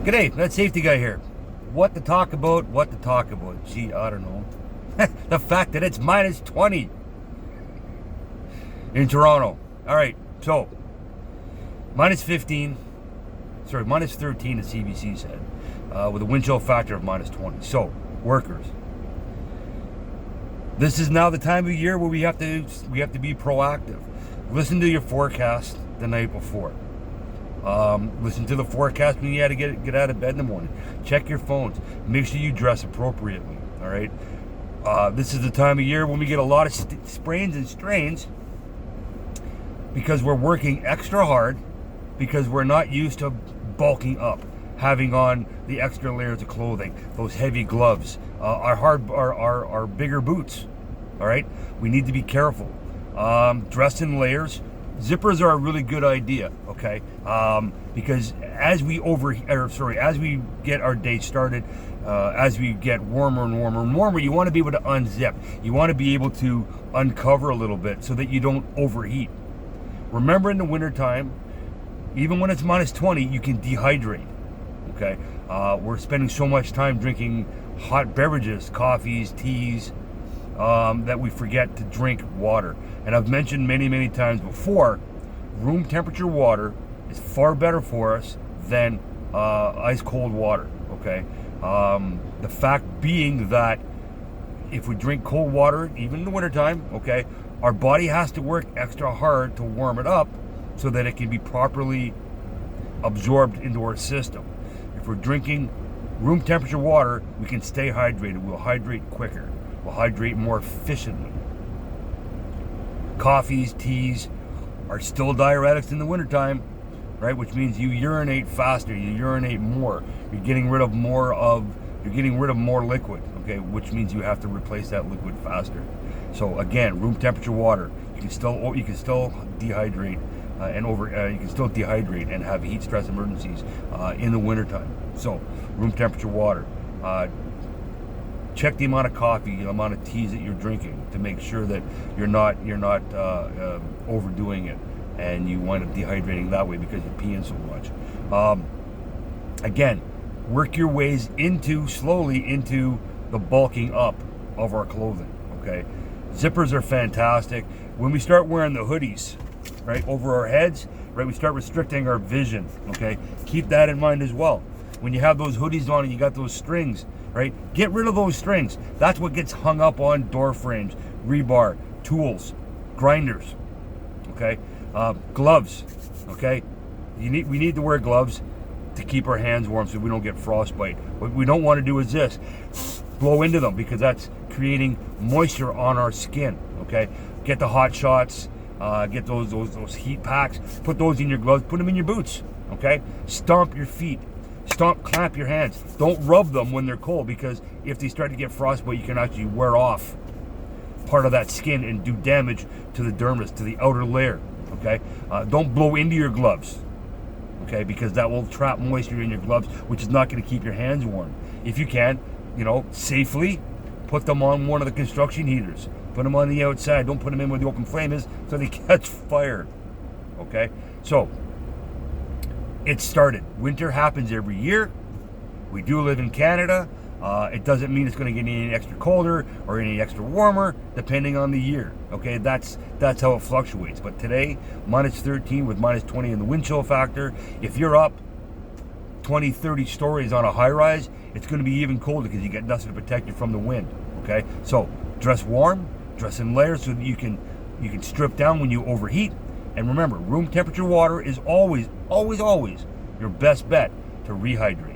G'day, Net Safety Guy here. What to talk about? Gee, I don't know. The fact that it's minus 20 in Toronto. All right, so minus 13, the CBC said, with a wind chill factor of minus 20. So, workers, this is now the time of year where we have to be proactive. Listen to your forecast the night before. Listen to the forecast when you had to get out of bed in the morning. Check your phones. Make sure you dress appropriately. All right. This is the time of year when we get a lot of sprains and strains because we're working extra hard because we're not used to bulking up, having on the extra layers of clothing, those heavy gloves, our bigger boots. All right. We need to be careful. Dress in layers. Zippers are a really good idea, okay? Because as we get our day started, as we get warmer and warmer and warmer, you want to be able to unzip. You want to be able to uncover a little bit so that you don't overheat. Remember, in the wintertime, even when it's minus 20, you can dehydrate, okay? We're spending so much time drinking hot beverages, coffees, teas, that we forget to drink water. And I've mentioned many times before, room temperature water is far better for us than ice cold water, okay? The fact being that if we drink cold water, even in the wintertime, okay, our body has to work extra hard to warm it up so that it can be properly absorbed into our system. If we're drinking room temperature water, we can stay hydrated. We'll hydrate quicker. We'll hydrate more efficiently. Coffees, teas are still diuretics in the wintertime, right? Which means you urinate faster, you urinate more. You're getting rid of more liquid, okay? Which means you have to replace that liquid faster. So again, room temperature water. You can still dehydrate you can still dehydrate and have heat stress emergencies in the wintertime. So room temperature water. Check the amount of coffee, the amount of teas that you're drinking to make sure that you're not overdoing it, and you wind up dehydrating that way because you're peeing so much. Again, work your ways slowly into the bulking up of our clothing. Okay, zippers are fantastic. When we start wearing the hoodies, right, over our heads, right, we start restricting our vision. Okay, keep that in mind as well. When you have those hoodies on and you got those strings, right? Get rid of those strings. That's what gets hung up on door frames, rebar, tools, grinders, okay? Gloves, okay? We need to wear gloves to keep our hands warm so we don't get frostbite. What we don't want to do is this, blow into them, because that's creating moisture on our skin, okay? Get the hot shots, get those heat packs, put those in your gloves, put them in your boots, okay? Stomp your feet. Clamp your hands. Don't rub them when they're cold, because if they start to get frostbite, you can actually wear off part of that skin and do damage to the dermis, to the outer layer, okay? Don't blow into your gloves, okay, because that will trap moisture in your gloves, which is not going to keep your hands warm. If you can, safely put them on one of the construction heaters. Put them on the outside. Don't put them in where the open flame is so they catch fire, okay? So, it started. Winter happens every year. We do live in Canada. It doesn't mean it's going to get any extra colder or any extra warmer, depending on the year. Okay, that's how it fluctuates. But today, minus 13 with minus 20 in the wind chill factor. If you're up 20, 30 stories on a high rise, it's going to be even colder because you get nothing to protect you from the wind. Okay, so dress warm, dress in layers so that you can strip down when you overheat. And remember, room temperature water is always your best bet to rehydrate.